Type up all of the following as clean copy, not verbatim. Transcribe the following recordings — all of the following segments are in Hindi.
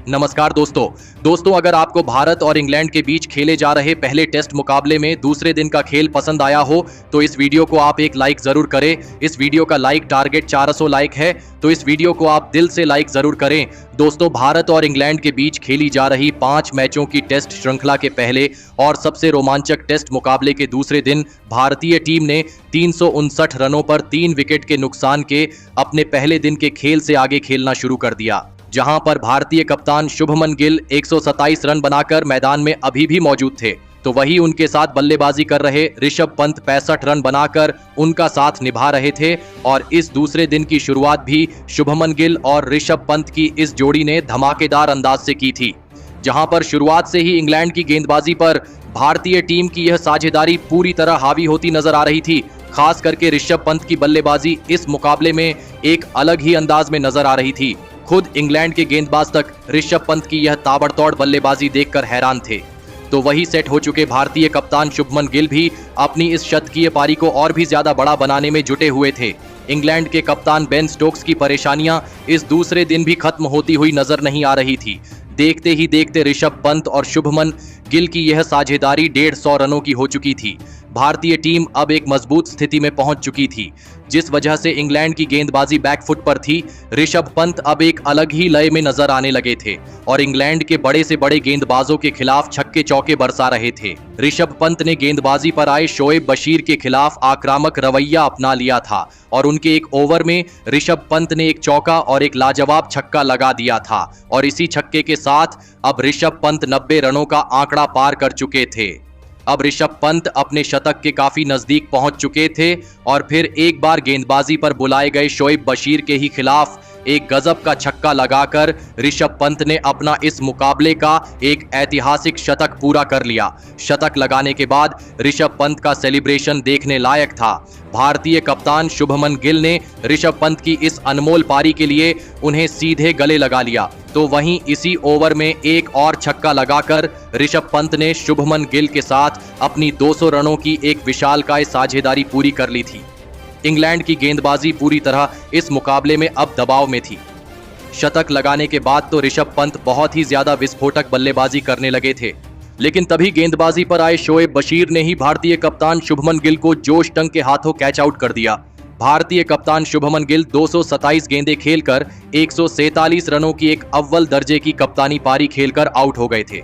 नमस्कार दोस्तों अगर आपको भारत और इंग्लैंड के बीच खेले जा रहे पहले टेस्ट मुकाबले में दूसरे दिन का खेल पसंद आया हो तो इस वीडियो को आप एक लाइक जरूर करें। इस वीडियो का लाइक टारगेट 400 लाइक है, तो इस वीडियो को आप दिल से लाइक जरूर करें। दोस्तों, भारत और इंग्लैंड के बीच खेली जा रही 5 मैचों की टेस्ट श्रृंखला के पहले और सबसे रोमांचक टेस्ट मुकाबले के दूसरे दिन भारतीय टीम ने 359 रनों पर 3 विकेट के नुकसान के अपने पहले दिन के खेल से आगे खेलना शुरू कर दिया, जहां पर भारतीय कप्तान शुभमन गिल 127 रन बनाकर मैदान में अभी भी मौजूद थे, तो वही उनके साथ बल्लेबाजी कर रहे ऋषभ पंत 65 रन बनाकर उनका साथ निभा रहे थे। और इस दूसरे दिन की शुरुआत भी शुभमन गिल और ऋषभ पंत की इस जोड़ी ने धमाकेदार अंदाज से की थी, जहां पर शुरुआत से ही इंग्लैंड की गेंदबाजी पर भारतीय टीम की यह साझेदारी पूरी तरह हावी होती नजर आ रही थी। खास करके ऋषभ पंत की बल्लेबाजी इस मुकाबले में एक अलग ही अंदाज में नजर आ रही थी। खुद इंग्लैंड के गेंदबाज तक ऋषभ पंत की यह ताबड़तोड़ बल्लेबाजी देखकर हैरान थे, तो वही सेट हो चुके भारतीय कप्तान शुभमन गिल भी अपनी इस शतकीय पारी को और भी ज्यादा बड़ा बनाने में जुटे हुए थे। इंग्लैंड के कप्तान बेन स्टोक्स की परेशानियां इस दूसरे दिन भी खत्म होती हुई नजर नहीं आ रही थी। देखते ही देखते ऋषभ पंत और शुभमन गिल की यह साझेदारी 150 रनों की हो चुकी थी। भारतीय टीम अब एक मजबूत स्थिति में पहुंच चुकी थी, जिस वजह से इंग्लैंड की गेंदबाजी बैकफुट पर थी। ऋषभ पंत अब एक अलग ही लय में नजर आने लगे थे और इंग्लैंड के बड़े से बड़े गेंदबाजों के खिलाफ छक्के चौके बरसा रहे थे। ऋषभ पंत ने गेंदबाजी पर आए शोएब बशीर के खिलाफ आक्रामक रवैया अपना लिया था और उनके एक ओवर में ऋषभ पंत ने एक चौका और एक लाजवाब छक्का लगा दिया था और इसी छक्के के साथ अब ऋषभ पंत 90 रनों का आंकड़ा पार कर चुके थे। अब ऋषभ पंत अपने शतक के काफी नजदीक पहुंच चुके थे और फिर एक बार गेंदबाजी पर बुलाए गए शोएब बशीर के ही खिलाफ एक गजब का छक्का लगाकर ऋषभ पंत ने अपना इस मुकाबले का एक ऐतिहासिक शतक पूरा कर लिया। शतक लगाने के बाद ऋषभ पंत का सेलिब्रेशन देखने लायक था। भारतीय कप्तान शुभमन गिल ने ऋषभ पंत की इस अनमोल पारी के लिए उन्हें सीधे गले लगा लिया, तो वहीं इसी ओवर में एक और छक्का लगाकर ऋषभ पंत ने शुभमन गिल के साथ अपनी 200 रनों की एक विशालकाय साझेदारी पूरी कर ली थी। इंग्लैंड की गेंदबाजी पूरी तरह इस मुकाबले में अब दबाव में थी। शतक लगाने के बाद तो ऋषभ पंत बहुत ही ज्यादा विस्फोटक बल्लेबाजी करने लगे थे, लेकिन तभी गेंदबाजी पर आए शोएब बशीर ने ही भारतीय कप्तान शुभमन गिल को जोश टंग के हाथों कैच आउट कर दिया। भारतीय कप्तान शुभमन गिल 227 गेंदें खेलकर 147 रनों की एक अव्वल दर्जे की कप्तानी पारी खेलकर आउट हो गए थे।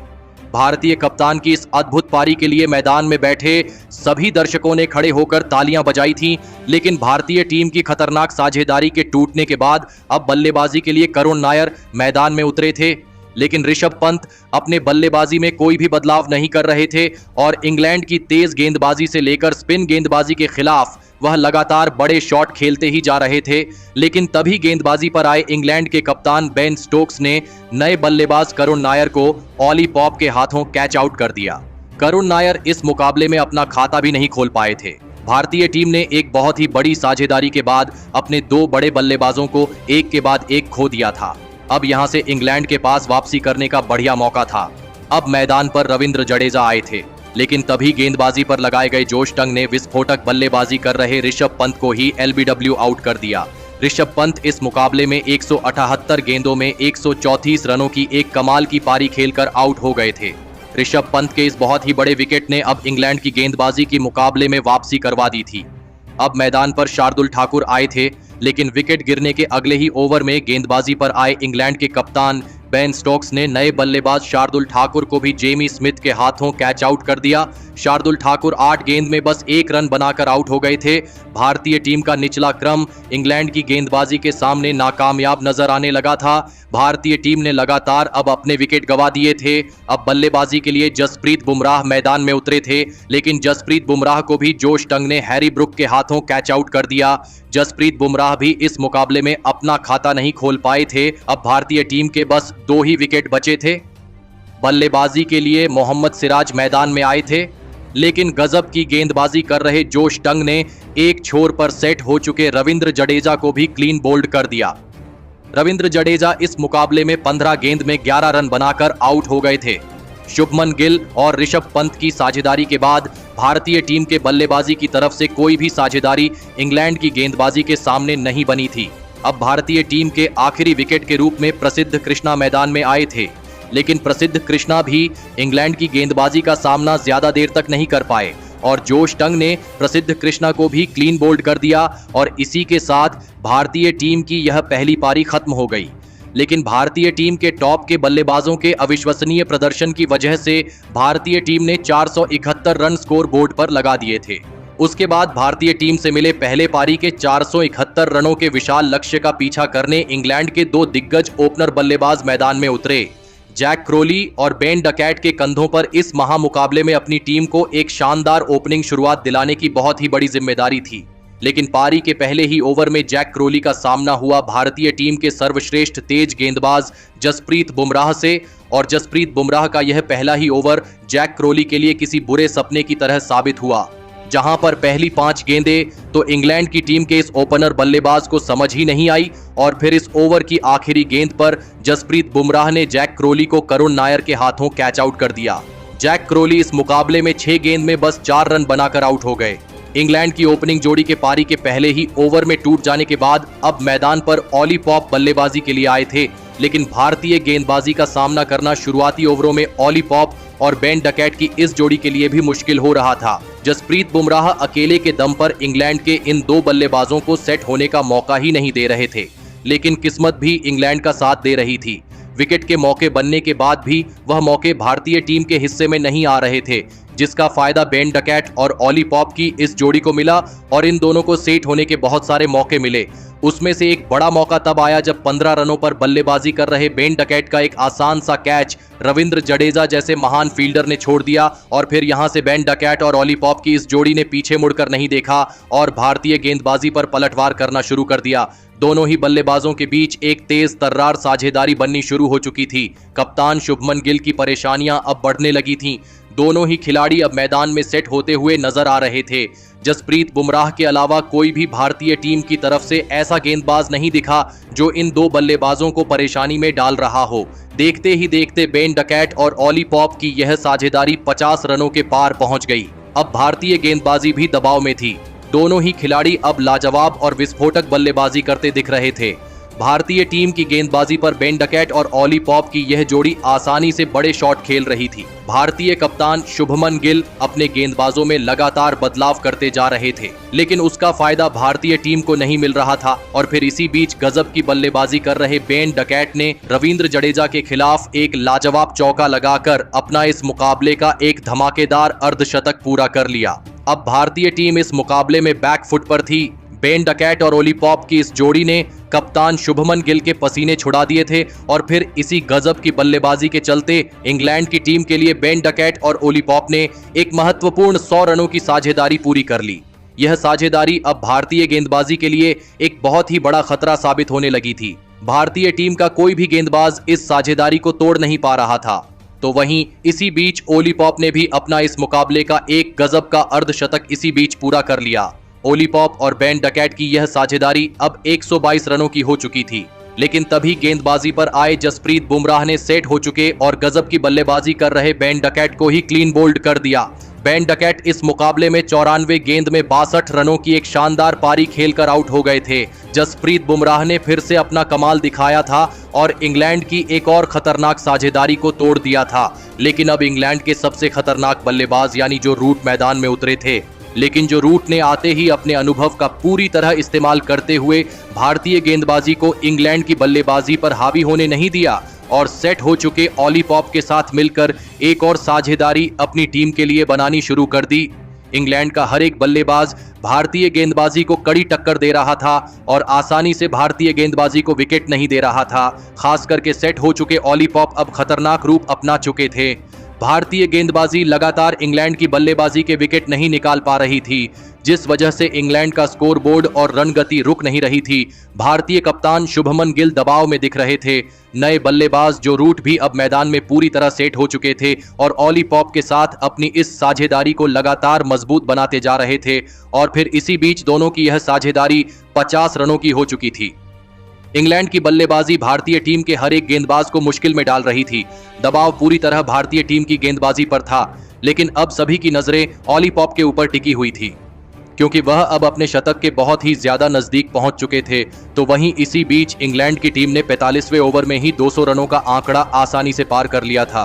भारतीय कप्तान की इस अद्भुत पारी के लिए मैदान में बैठे सभी दर्शकों ने खड़े होकर तालियां बजाई थीं, लेकिन भारतीय टीम की खतरनाक साझेदारी के टूटने के बाद अब बल्लेबाजी के लिए करुण नायर मैदान में उतरे थे। लेकिन ऋषभ पंत अपने बल्लेबाजी में कोई भी बदलाव नहीं कर रहे थे और इंग्लैंड की तेज गेंदबाजी से लेकर स्पिन गेंदबाजी के खिलाफ वह लगातार बड़े शॉट खेलते ही जा रहे थे। लेकिन तभी गेंदबाजी पर आए इंग्लैंड के कप्तान बेन स्टोक्स ने नए बल्लेबाज करुण नायर को ऑली पॉप के हाथों कैच आउट कर दिया। करुण नायर इस मुकाबले में अपना खाता भी नहीं खोल पाए थे। भारतीय टीम ने एक बहुत ही बड़ी साझेदारी के बाद अपने 2 बड़े बल्लेबाजों को एक के बाद एक खो दिया था। अब यहां से इंग्लैंड के पास वापसी करने का बढ़िया मौका था। अब मैदान पर रविंद्र जडेजा आए थे, लेकिन तभी गेंदबाजी पर लगाए गए जोश टंग ने विस्फोटक बल्लेबाजी कर रहे ऋषभ पंत को ही LBW आउट कर दिया। ऋषभ पंत इस मुकाबले में 178 गेंदों में 134 रनों की एक कमाल की पारी खेलकर आउट हो गए थे। ऋषभ पंत के इस बहुत ही बड़े विकेट ने अब इंग्लैंड की गेंदबाजी की मुकाबले में वापसी करवा दी थी। अब मैदान पर शार्दुल ठाकुर आए थे, लेकिन विकेट गिरने के अगले ही ओवर में गेंदबाजी पर आए इंग्लैंड के कप्तान बेन स्टोक्स ने नए बल्लेबाज शार्दुल ठाकुर को भी जेमी स्मिथ के हाथों कैच आउट कर दिया। शार्दुल ठाकुर 8 गेंद में बस 1 रन बनाकर आउट हो गए थे। भारतीय टीम का निचला क्रम इंग्लैंड की गेंदबाजी के सामने नाकामयाब नजर आने लगा था। भारतीय टीम ने लगातार अब अपने विकेट गंवा दिए थे। अब बल्लेबाजी के लिए जसप्रीत बुमराह मैदान में उतरे थे, लेकिन जसप्रीत बुमराह को भी जोश टंग ने हैरी ब्रुक के हाथों कैच आउट कर दिया। जसप्रीत बुमराह भी इस मुकाबले में अपना खाता नहीं खोल पाए थे। अब भारतीय टीम के बस 2 ही विकेट बचे थे। बल्लेबाजी के लिए मोहम्मद सिराज मैदान में आए थे, लेकिन गजब की गेंदबाजी कर रहे जोश टंग ने एक छोर पर सेट हो चुके रविंद्र जडेजा को भी क्लीन बोल्ड कर दिया। रविंद्र जडेजा इस मुकाबले में 15 गेंद में 11 रन बनाकर आउट हो गए थे। शुभमन गिल और ऋषभ पंत की साझेदारी के बाद भारतीय टीम के बल्लेबाजी की तरफ से कोई भी साझेदारी इंग्लैंड की गेंदबाजी के सामने नहीं बनी थी। अब भारतीय टीम के आखिरी विकेट के रूप में प्रसिद्ध कृष्णा मैदान में आए थे, लेकिन प्रसिद्ध कृष्णा भी इंग्लैंड की गेंदबाजी का सामना ज्यादा देर तक नहीं कर पाए और जोश टंग ने प्रसिद्ध कृष्णा को भी क्लीन बोल्ड कर दिया और इसी के साथ भारतीय टीम की यह पहली पारी खत्म हो गई। लेकिन भारतीय टीम के टॉप के बल्लेबाजों के अविश्वसनीय प्रदर्शन की वजह से भारतीय टीम ने 471 रन स्कोर बोर्ड पर लगा दिए थे। उसके बाद भारतीय टीम से मिले पहले पारी के 471 रनों के विशाल लक्ष्य का पीछा करने इंग्लैंड के दो दिग्गज ओपनर बल्लेबाज मैदान में उतरे। जैक क्रोली और बेन डकैट के कंधों पर इस महामुकाबले में अपनी टीम को एक शानदार ओपनिंग शुरुआत दिलाने की बहुत ही बड़ी जिम्मेदारी थी। लेकिन पारी के पहले ही ओवर में जैक क्रोली का सामना हुआ भारतीय टीम के सर्वश्रेष्ठ तेज गेंदबाज जसप्रीत बुमराह से और जसप्रीत बुमराह का यह पहला ही ओवर जैक क्रोली के लिए किसी बुरे सपने की तरह साबित हुआ, जहां पर पहली 5 गेंदें तो इंग्लैंड की टीम के इस ओपनर बल्लेबाज को समझ ही नहीं आई और फिर इस ओवर की आखिरी गेंद पर जसप्रीत बुमराह ने जैक क्रोली को करुण नायर के हाथों कैच आउट कर दिया। जैक क्रोली इस मुकाबले में 6 गेंद में बस 4 रन बनाकर आउट हो गए। इंग्लैंड की ओपनिंग जोड़ी के पारी के पहले ही ओवर में टूट जाने के बाद अब मैदान पर ऑली पॉप बल्लेबाजी के लिए आए थे, लेकिन भारतीय गेंदबाजी का सामना करना शुरुआती ओवरों में ऑली पॉप और बेन डकैट की इस जोड़ी के लिए भी मुश्किल हो रहा था। जसप्रीत बुमराह अकेले के दम पर इंग्लैंड के इन दो बल्लेबाजों को सेट होने का मौका ही नहीं दे रहे थे, लेकिन किस्मत भी इंग्लैंड का साथ दे रही थी। विकेट के मौके बनने के बाद भी वह मौके भारतीय टीम के हिस्से में नहीं आ रहे थे, जिसका फायदा बेन डकैट और ऑली पॉप की इस जोड़ी को मिला और इन दोनों को सेट होने के बहुत सारे मौके मिले। उसमें से एक बड़ा मौका तब आया जब 15 रनों पर बल्लेबाजी कर रहे बेन डकैट का एक आसान सा कैच रविंद्र जडेजा जैसे महान फील्डर ने छोड़ दिया और फिर यहां से बेन डकैट और ऑली पॉप की इस जोड़ी ने पीछे मुड़कर नहीं देखा और भारतीय गेंदबाजी पर पलटवार करना शुरू कर दिया। दोनों ही बल्लेबाजों के बीच एक तेज तर्रार साझेदारी बननी शुरू हो चुकी थी। कप्तान शुभमन गिल की परेशानियां अब बढ़ने लगी थीं। दोनों ही खिलाड़ी अब मैदान में सेट होते हुए नजर आ रहे थे। जसप्रीत बुमराह के अलावा कोई भी भारतीय टीम की तरफ से ऐसा गेंदबाज नहीं दिखा जो इन दो बल्लेबाजों को परेशानी में डाल रहा हो। देखते ही देखते बेन डकैट और ऑली पॉप की यह साझेदारी 50 रनों के पार पहुंच गई। अब भारतीय गेंदबाजी भी दबाव में थी। दोनों ही खिलाड़ी अब लाजवाब और विस्फोटक बल्लेबाजी करते दिख रहे थे। भारतीय टीम की गेंदबाजी पर बेन डकैट और ऑली पॉप की यह जोड़ी आसानी से बड़े शॉट खेल रही थी। भारतीय कप्तान शुभमन गिल अपने गेंदबाजों में लगातार बदलाव करते जा रहे थे, लेकिन उसका फायदा भारतीय टीम को नहीं मिल रहा था और फिर इसी बीच गजब की बल्लेबाजी कर रहे बेन डकैट ने रविंद्र जडेजा के खिलाफ एक लाजवाब चौका लगाकर अपना इस मुकाबले का एक धमाकेदार अर्धशतक पूरा कर लिया। अब भारतीय टीम इस मुकाबले में बैकफुट पर थी। बेन डकैट और ऑली पॉप की इस जोड़ी ने कप्तान शुभमन गिल के पसीने छुड़ा दिए थे और फिर इसी गजब की बल्लेबाजी के चलते इंग्लैंड की टीम के लिए बेन डकैट और ऑली पॉप ने एक महत्वपूर्ण 100 रनों की साझेदारी पूरी कर ली। यह साझेदारी अब भारतीय गेंदबाजी के लिए एक बहुत ही बड़ा खतरा साबित होने लगी थी। भारतीय टीम का कोई भी गेंदबाज इस साझेदारी को तोड़ नहीं पा रहा था। तो वहीं इसी बीच ऑली पॉप ने भी अपना इस मुकाबले का एक गजब का अर्धशतक इसी बीच पूरा कर लिया। ऑली पॉप और बेन डकैट की यह साझेदारी अब 122 रनों की हो चुकी थी, लेकिन तभी गेंदबाजी पर आए जसप्रीत बुमराह ने सेट हो चुके और गजब की बल्लेबाजी कर रहे बेन डकैट को ही क्लीन बोल्ड कर दिया। बेन डकैट इस मुकाबले में 94 गेंद में 62 रनों की एक शानदार पारी खेलकर आउट हो गए थे। जसप्रीत बुमराह ने फिर से अपना कमाल दिखाया था और इंग्लैंड की एक और खतरनाक साझेदारी को तोड़ दिया था। लेकिन अब इंग्लैंड के सबसे खतरनाक बल्लेबाज यानी जो रूट मैदान में उतरे थे, लेकिन जो रूट ने आते ही अपने अनुभव का पूरी तरह इस्तेमाल करते हुए भारतीय गेंदबाजी को इंग्लैंड की बल्लेबाजी पर हावी होने नहीं दिया और सेट हो चुके ऑली पॉप के साथ मिलकर एक और साझेदारी अपनी टीम के लिए बनानी शुरू कर दी। इंग्लैंड का हर एक बल्लेबाज भारतीय गेंदबाजी को कड़ी टक्कर दे रहा था और आसानी से भारतीय गेंदबाजी को विकेट नहीं दे रहा था। खास करके सेट हो चुके ऑली पॉप अब खतरनाक रूप अपना चुके थे। भारतीय गेंदबाजी लगातार इंग्लैंड की बल्लेबाजी के विकेट नहीं निकाल पा रही थी, जिस वजह से इंग्लैंड का स्कोरबोर्ड और रन गति रुक नहीं रही थी। भारतीय कप्तान शुभमन गिल दबाव में दिख रहे थे। नए बल्लेबाज जो रूट भी अब मैदान में पूरी तरह सेट हो चुके थे और ऑली पॉप के साथ अपनी इस साझेदारी को लगातार मजबूत बनाते जा रहे थे और फिर इसी बीच दोनों की यह साझेदारी 50 रनों की हो चुकी थी। इंग्लैंड की बल्लेबाजी भारतीय टीम के हर एक गेंदबाज को मुश्किल में डाल रही थी। दबाव पूरी तरह भारतीय टीम की गेंदबाजी पर था, लेकिन अब सभी की नजरें ऑली पॉप के ऊपर टिकी हुई थी, क्योंकि वह अब अपने शतक के बहुत ही ज्यादा नजदीक पहुंच चुके थे। तो वहीं इसी बीच इंग्लैंड की टीम ने 45वें ओवर में ही 200 रनों का आंकड़ा आसानी से पार कर लिया था।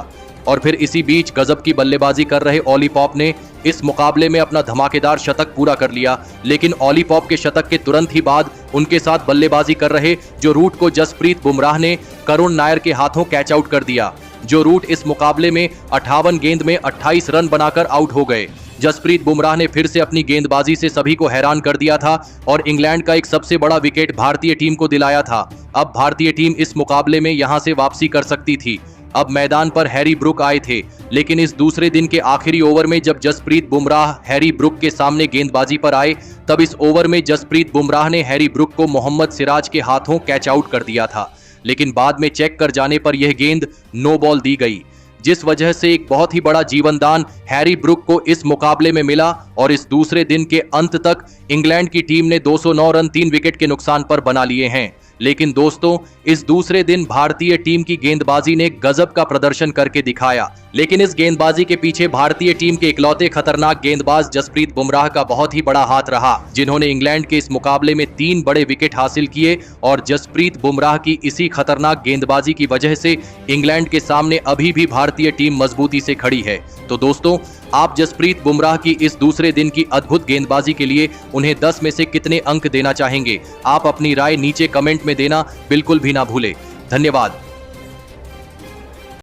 और फिर इसी बीच गजब की बल्लेबाजी कर रहे ऑली पॉप ने इस मुकाबले में अपना धमाकेदार शतक पूरा कर लिया। लेकिन ऑली पॉप के शतक के तुरंत ही बाद उनके साथ बल्लेबाजी कर रहे जो रूट को जसप्रीत बुमराह ने करुण नायर के हाथों कैच आउट कर दिया। जो रूट इस मुकाबले में 58 गेंद में 28 रन बनाकर आउट हो गए। जसप्रीत बुमराह ने फिर से अपनी गेंदबाजी से सभी को हैरान कर दिया था और इंग्लैंड का एक सबसे बड़ा विकेट भारतीय टीम को दिलाया था। अब भारतीय टीम इस मुकाबले में यहां से वापसी कर सकती थी। अब मैदान पर हैरी ब्रुक आए थे, लेकिन इस दूसरे दिन के आखिरी ओवर में जब जसप्रीत बुमराह हैरी ब्रुक के सामने गेंदबाजी पर आए, तब इस ओवर में जसप्रीत बुमराह ने हैरी ब्रुक को मोहम्मद सिराज के हाथों कैच आउट कर दिया था। लेकिन बाद में चेक कर जाने पर यह गेंद नो बॉल दी गई, जिस वजह से एक बहुत ही बड़ा जीवनदान हैरी ब्रुक को इस मुकाबले में मिला। और इस दूसरे दिन के अंत तक इंग्लैंड की टीम ने 209 रन 3 विकेट के नुकसान पर बना लिए हैं। लेकिन दोस्तों, इस दूसरे दिन भारतीय टीम की गेंदबाजी ने गजब का प्रदर्शन करके दिखाया। लेकिन इस गेंदबाजी के पीछे भारतीय टीम के इकलौते खतरनाक गेंदबाज जसप्रीत बुमराह का बहुत ही बड़ा हाथ रहा, जिन्होंने इंग्लैंड के इस मुकाबले में 3 बड़े विकेट हासिल किए। और जसप्रीत बुमराह की इसी खतरनाक गेंदबाजी की वजह से इंग्लैंड के सामने अभी भी भारतीय टीम मजबूती से खड़ी है। तो दोस्तों, आप जसप्रीत बुमराह की इस दूसरे दिन की अद्भुत गेंदबाजी के लिए उन्हें 10 में से कितने अंक देना चाहेंगे? आप अपनी राय नीचे कमेंट में देना बिल्कुल भी ना भूलें। धन्यवाद।